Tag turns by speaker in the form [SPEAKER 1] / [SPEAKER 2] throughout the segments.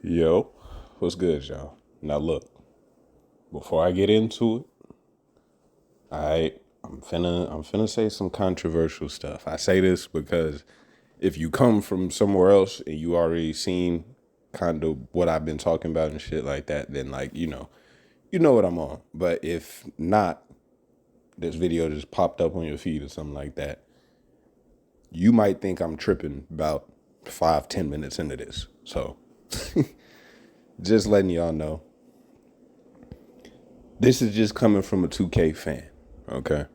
[SPEAKER 1] Yo, what's good, y'all? Now look, before I get into it, I'm finna say some controversial stuff. I say this because if you come from somewhere else and you already seen kind of what I've been talking about and shit like that, then like, you know what I'm on. But if not, this video just popped up on your feed or something like that, you might think I'm tripping about 5, 10 minutes into this. So just letting y'all know. This is just coming from a 2K fan, okay?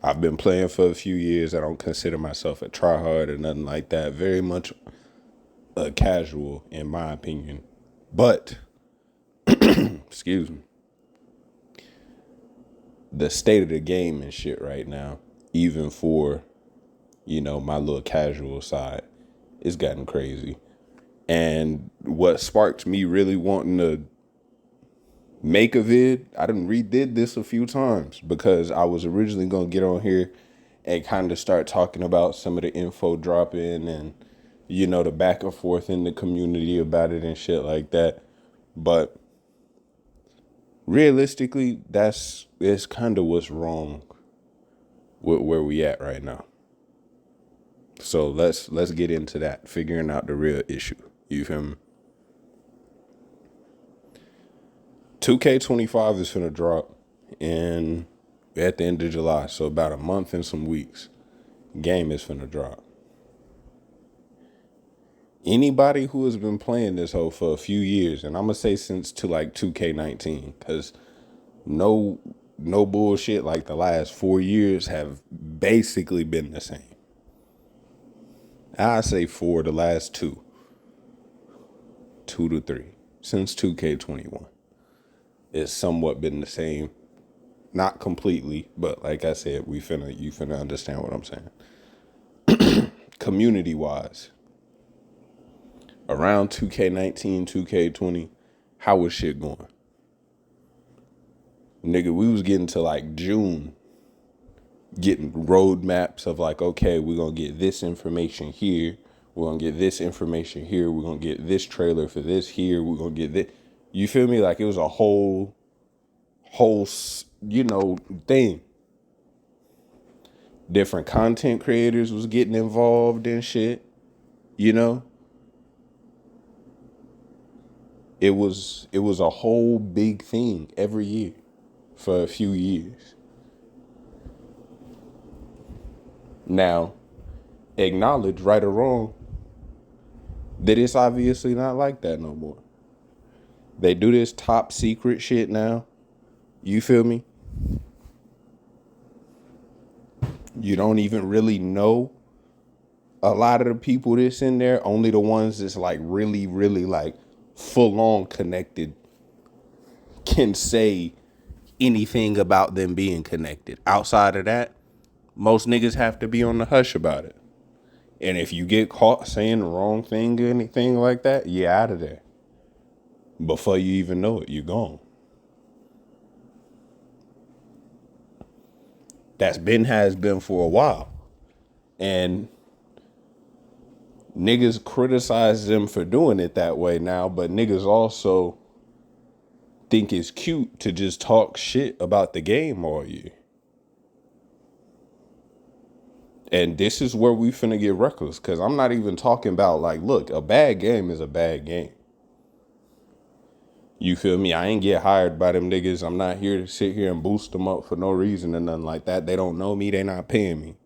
[SPEAKER 1] I've been playing for a few years. I don't consider myself a tryhard or nothing like that. Very much a casual, in my opinion. But, excuse me, the state of the game and shit right now, even for, my little casual side, it's gotten crazy. And what sparked me really wanting to make a vid, I done redid this a few times because I was originally going to get on here and kind of start talking about some of the info dropping and, the back and forth in the community about it and shit like that. But realistically, it's kind of what's wrong with where we at right now. So let's get into that, figuring out the real issue. You feel me? 2K25 is finna drop in at the end of July, so about a month and some weeks. Game is finna drop. Anybody who has been playing this hoe for a few years, and I'm gonna say since to like 2K19, because no bullshit, like the last 4 years have basically been the same. I say four, the last two to three, since 2K21. It's somewhat been the same. Not completely, but like I said, you finna understand what I'm saying. Community wise, around 2K19, 2K20, how was shit going? Nigga, we was getting to like June, getting roadmaps of like, okay, we're gonna get this information here, we're gonna get this information here, we're gonna get this trailer for this here, we're gonna get this. You feel me? Like it was a whole thing. Different content creators was getting involved in shit, you know? It was a whole big thing every year for a few years. Now, acknowledge, right or wrong, that it's obviously not like that no more. They do this top secret shit now. You feel me? You don't even really know a lot of the people that's in there. Only the ones that's like really, really like full on connected can say anything about them being connected. Outside of that, most niggas have to be on the hush about it. And if you get caught saying the wrong thing or anything like that, you're out of there. Before you even know it, you're gone. Has been for a while. And niggas criticize them for doing it that way now, but niggas also think it's cute to just talk shit about the game all year. And this is where we finna get reckless, because I'm not even talking about like, look, a bad game is a bad game. You feel me? I ain't get hired by them niggas. I'm not here to sit here and boost them up for no reason or nothing like that. They don't know me. They not paying me.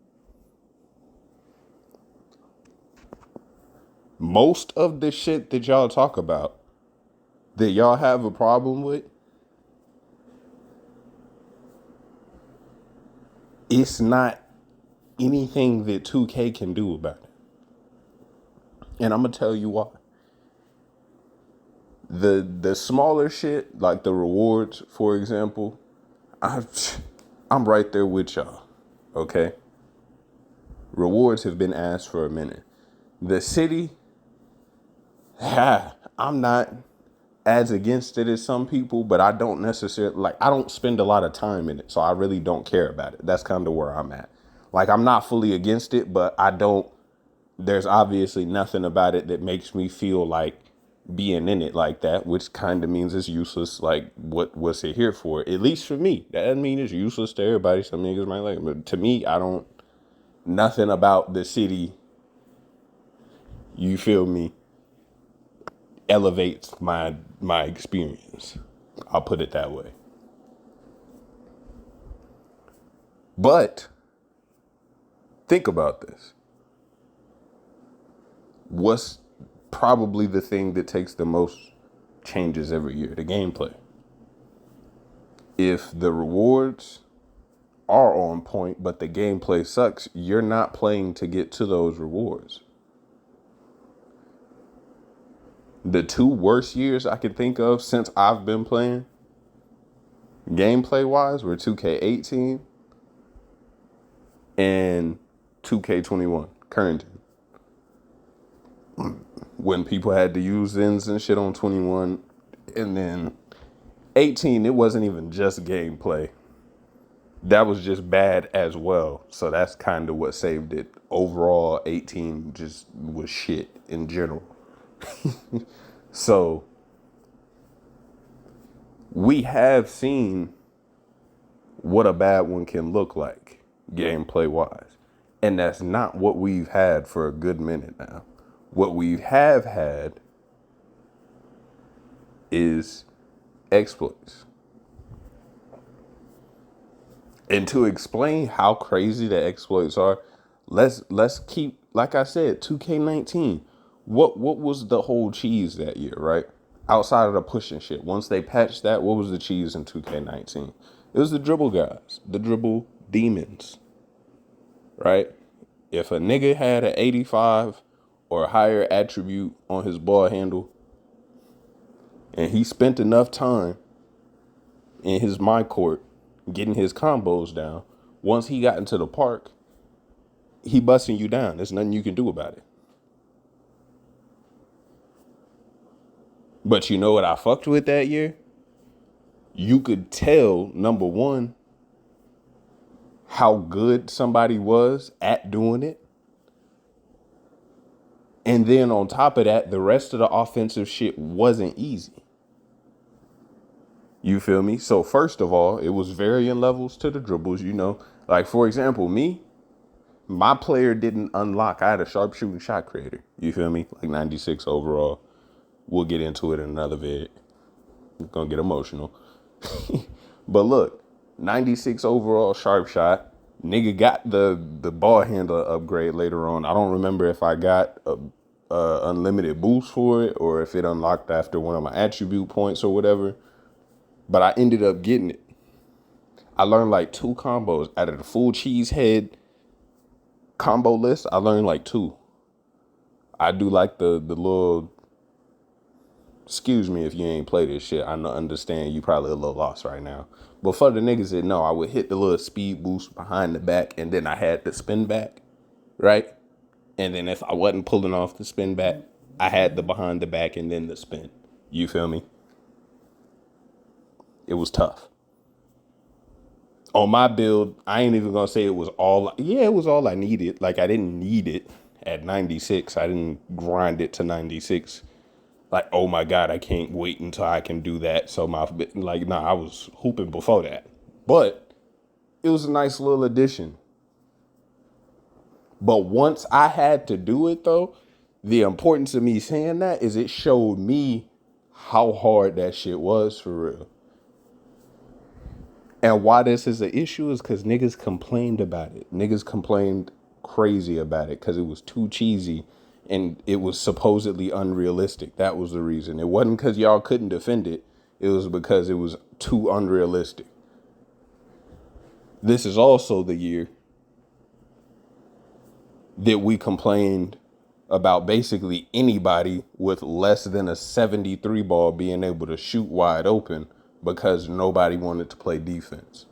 [SPEAKER 1] Most of the shit that y'all talk about, that y'all have a problem with, it's not anything that 2K can do about it. And I'm going to tell you why. The smaller shit, like the rewards, for example, I'm right there with y'all, okay? Rewards have been asked for a minute. The city, I'm not as against it as some people, but I don't necessarily, I don't spend a lot of time in it, so I really don't care about it. That's kind of where I'm at. Like, I'm not fully against it, but there's obviously nothing about it that makes me feel like being in it like that, which kind of means it's useless. Like, what's it here for? At least for me, that doesn't mean it's useless to everybody. Some niggas might like it, but to me, I don't. Nothing about the city, you feel me, elevates my experience. I'll put it that way. But think about this. What's probably the thing that takes the most changes every year? The gameplay. If the rewards are on point, but the gameplay sucks, you're not playing to get to those rewards. The two worst years I can think of since I've been playing, gameplay wise, were 2K18 and 2K21, current. When people had to use ends and shit on 21, and then 18, it wasn't even just gameplay. That was just bad as well. So that's kind of what saved it. Overall, 18 just was shit in general. So we have seen what a bad one can look like gameplay wise. And that's not what we've had for a good minute now. What we have had is exploits. And to explain how crazy the exploits are, let's keep, like I said, 2K19. What was the whole cheese that year, right? Outside of the pushing shit. Once they patched that, what was the cheese in 2K19? It was the dribble guys, the dribble demons, right? If a nigga had an 85 or a higher attribute on his ball handle, and he spent enough time in his my court getting his combos down, once he got into the park, he busting you down. There's nothing you can do about it. But you know what I fucked with that year? You could tell, number one, how good somebody was at doing it. And then on top of that, the rest of the offensive shit wasn't easy. You feel me? So first of all, it was varying levels to the dribbles, you know. Like, for example, me, my player didn't unlock. I had a sharpshooting shot creator. You feel me? Like 96 overall. We'll get into it in another vid. I'm gonna get emotional. But look, 96 overall sharp shot. Nigga got the ball handler upgrade later on. I don't remember if I got a unlimited boost for it or if it unlocked after one of my attribute points or whatever. But I ended up getting it. I learned like 2 combos out of the full cheese head combo list. I learned like 2. I do like the little, excuse me if you ain't play this shit. I understand you probably a little lost right now. But for the niggas that know, I would hit the little speed boost behind the back and then I had the spin back, right? And then if I wasn't pulling off the spin back, I had the behind the back and then the spin. You feel me? It was tough. On my build, I ain't even gonna say it was all, yeah, it was all I needed. Like, I didn't need it at 96. I didn't grind it to 96. Like, oh my God, I can't wait until I can do that. So I was hooping before that. But it was a nice little addition. But once I had to do it though, the importance of me saying that is it showed me how hard that shit was for real. And why this is an issue is because niggas complained about it. Niggas complained crazy about it because it was too cheesy and it was supposedly unrealistic. That was the reason. It wasn't because y'all couldn't defend it. It was because it was too unrealistic. This is also the year that we complained about basically anybody with less than a 73 ball being able to shoot wide open because nobody wanted to play defense.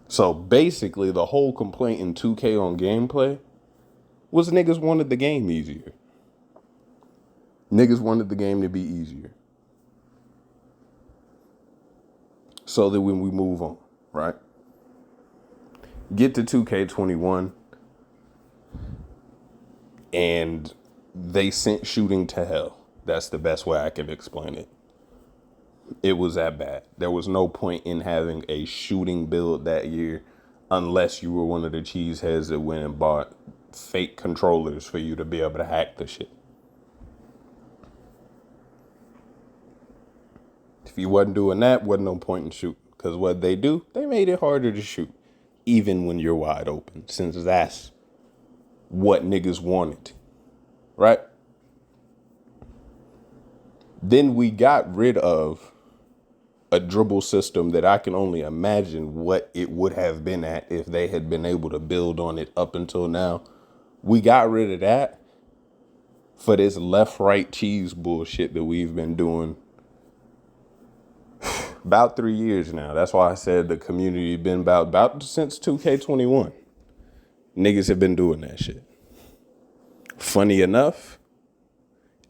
[SPEAKER 1] So basically the whole complaint in 2K on gameplay was niggas wanted the game easier. Niggas wanted the game to be easier. So that when we move on, right? Get to 2K21 and They sent shooting to hell. That's the best way I can explain it. It was that bad. There was no point in having a shooting build that year unless you were one of the cheeseheads that went and bought fake controllers for you to be able to hack the shit. If you wasn't doing that, wasn't no point in shooting. Because what they do, they made it harder to shoot, even when you're wide open, since that's what niggas wanted, right? Then we got rid of a dribble system that I can only imagine what it would have been at if they had been able to build on it up until now. We got rid of that for this left-right cheese bullshit that we've been doing about 3 years now. That's why I said the community been about since 2K21. Niggas have been doing that shit. Funny enough,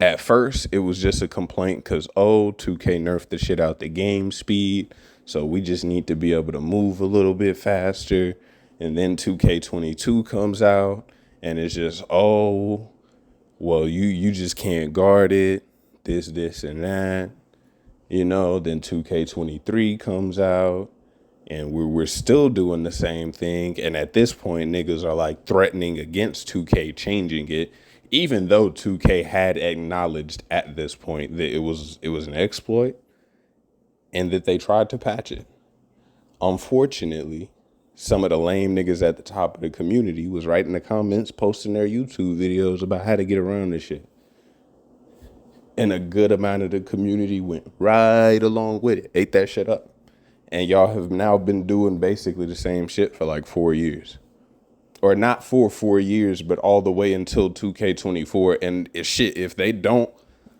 [SPEAKER 1] at first it was just a complaint because 2K nerfed the shit out the game speed, so we just need to be able to move a little bit faster. And then 2K22 comes out and it's just, well, you just can't guard it, this and that. You know, then 2K23 comes out and we're still doing the same thing. And at this point, niggas are like threatening against 2K changing it, even though 2K had acknowledged at this point that it was an exploit and that they tried to patch it. Unfortunately, some of the lame niggas at the top of the community was writing the comments, posting their YouTube videos about how to get around this shit. And a good amount of the community went right along with it, ate that shit up. And y'all have now been doing basically the same shit for like 4 years. Or not for 4 years, but all the way until 2K24. And if they don't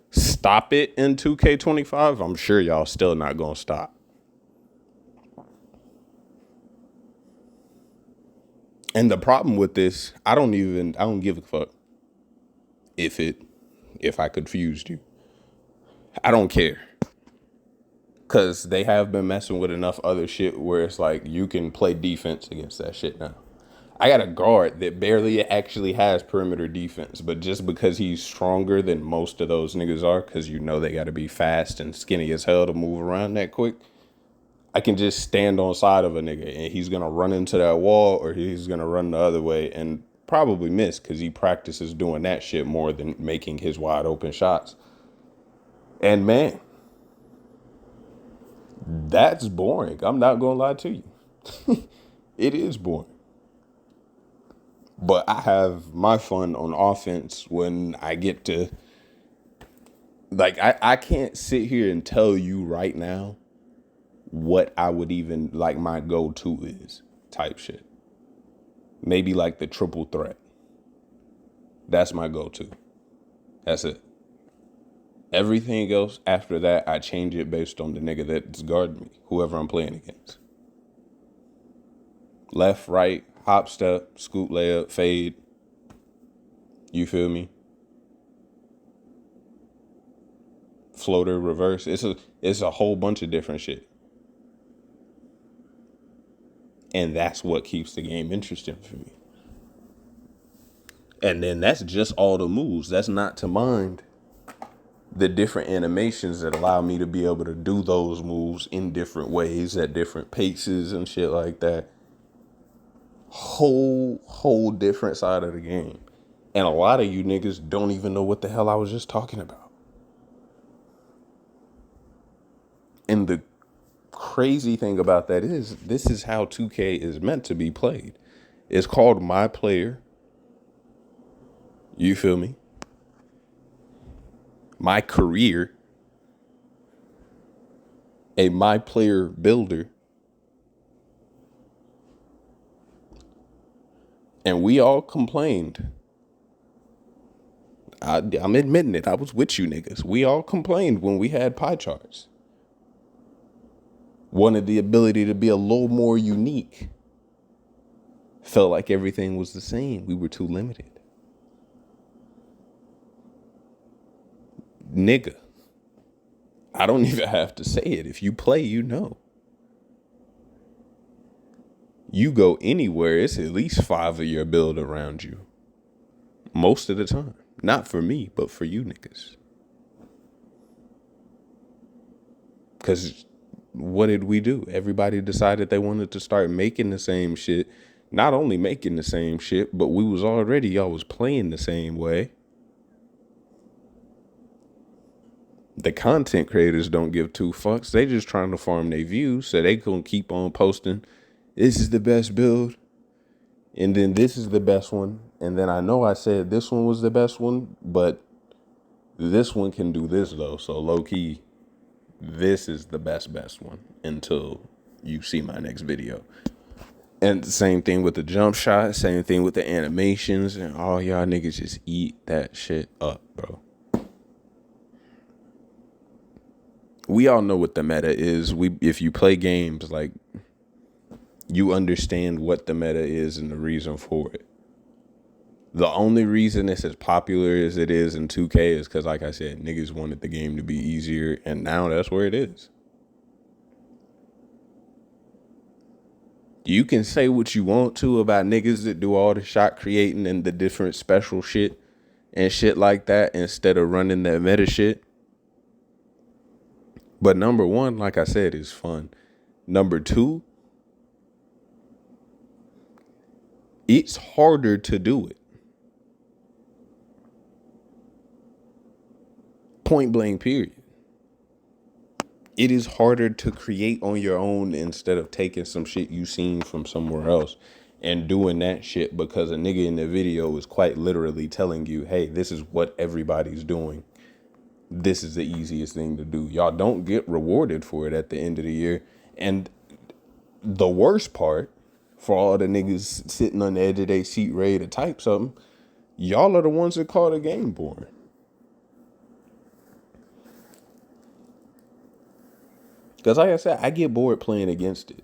[SPEAKER 1] stop it in 2K25, I'm sure y'all still not gonna stop. And the problem with this, I don't give a fuck if I confused you. I don't care. Because they have been messing with enough other shit where it's like you can play defense against that shit now. I got a guard that barely actually has perimeter defense, but just because he's stronger than most of those niggas are, because you know they got to be fast and skinny as hell to move around that quick, I can just stand on side of a nigga and he's going to run into that wall or he's going to run the other way and probably miss because he practices doing that shit more than making his wide open shots. And man, that's boring. I'm not going to lie to you. It is boring. But I have my fun on offense when I get to, like, I can't sit here and tell you right now what I would even, like, my go-to is type shit. Maybe like the triple threat. That's my go-to. That's it. Everything else after that, I change it based on the nigga that's guarding me, whoever I'm playing against. Left, right, hop, step, scoop, layup, fade. You feel me? Floater, reverse. It's a whole bunch of different shit. And that's what keeps the game interesting for me. And then that's just all the moves. That's not to mind the different animations that allow me to be able to do those moves in different ways at different paces and shit like that. Whole different side of the game. And a lot of you niggas don't even know what the hell I was just talking about. And the crazy thing about that is this is how 2K is meant to be played. It's called My Player. You feel me? My Career. A My Player builder. And we all complained. I'm admitting it. I was with you niggas. We all complained when we had pie charts. Wanted the ability to be a little more unique. Felt like everything was the same. We were too limited. Nigga, I don't even have to say it. If you play, you know. You go anywhere, it's at least 5 of your build around you. Most of the time. Not for me, but for you niggas. Because what did we do? Everybody decided they wanted to start making the same shit. Not only making the same shit, but y'all was playing the same way. The content creators don't give two fucks. They just trying to farm their views so they can keep on posting. This is the best build. And then this is the best one. And then I know I said this one was the best one, but this one can do this though. So low key, this is the best one until you see my next video. And same thing with the jump shot, same thing with the animations, and all y'all niggas just eat that shit up, bro. We all know what the meta is. If you play games, like, you understand what the meta is and the reason for it. The only reason it's as popular as it is in 2K is because, like I said, niggas wanted the game to be easier, and now that's where it is. You can say what you want to about niggas that do all the shot creating and the different special shit and shit like that instead of running that meta shit. But number one, like I said, is fun. Number two, it's harder to do it. Point blank, period. It is harder to create on your own instead of taking some shit you seen from somewhere else and doing that shit because a nigga in the video is quite literally telling you, hey, this is what everybody's doing. This is the easiest thing to do. Y'all don't get rewarded for it at the end of the year. And the worst part for all the niggas sitting on the edge of their seat ready to type something, y'all are the ones that call the game boring. Because like I said, I get bored playing against it.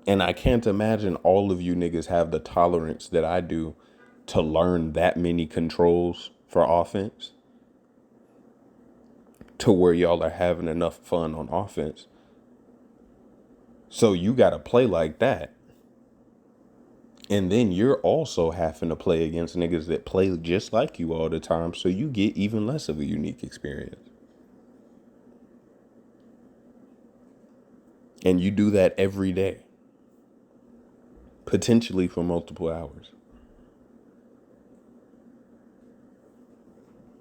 [SPEAKER 1] And I can't imagine all of you niggas have the tolerance that I do to learn that many controls for offense to where y'all are having enough fun on offense. So you got to play like that. And then you're also having to play against niggas that play just like you all the time. So you get even less of a unique experience. And you do that every day. Potentially for multiple hours.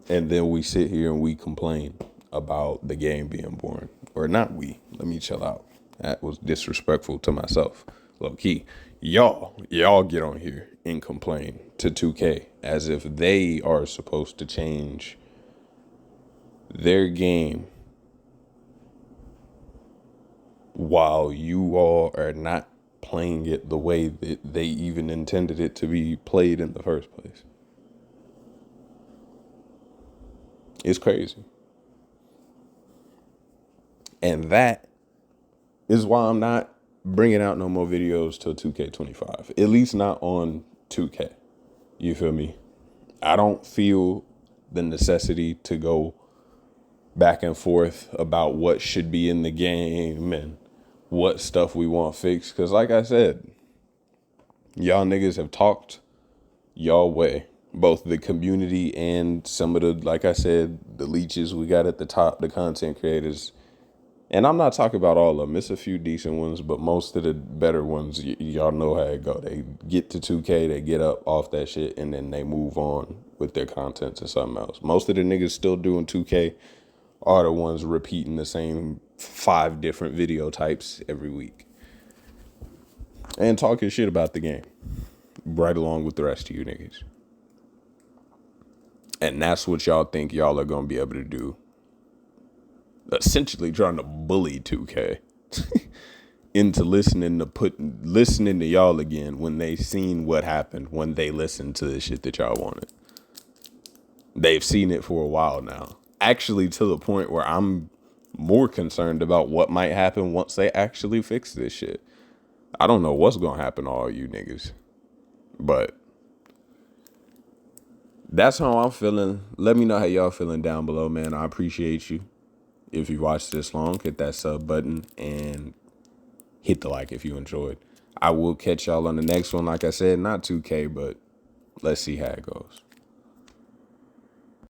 [SPEAKER 1] And then we sit here and we complain about the game being boring. Or not we. Let me chill out. That was disrespectful to myself. Low key. Y'all get on here and complain to 2K as if they are supposed to change their game while you all are not playing it the way that they even intended it to be played in the first place. It's crazy. And that is why I'm not bringing out no more videos till 2K25. At least not on 2K. You feel me? I don't feel the necessity to go back and forth about what should be in the game and what stuff we want fixed. Because like I said, y'all niggas have talked y'all way. Both the community and some of the, like I said, the leeches we got at the top, the content creators. And I'm not talking about all of them. It's a few decent ones, but most of the better ones, y'all know how it go. They get to 2K, they get up off that shit, and then they move on with their content to something else. Most of the niggas still doing 2K are the ones repeating the same 5 different video types every week. And talking shit about the game. Right along with the rest of you niggas. And that's what y'all think y'all are going to be able to do. Essentially trying to bully 2K into listening to y'all again when they seen what happened when they listened to the shit that y'all wanted. They've seen it for a while now. Actually, to the point where I'm more concerned about what might happen once they actually fix this shit. I don't know what's going to happen to all you niggas. But that's how I'm feeling. Let me know how y'all feeling down below, man. I appreciate you. If you watched this long, hit that sub button and hit the like if you enjoyed. I will catch y'all on the next one. Like I said, not 2K, but Let's see how it goes.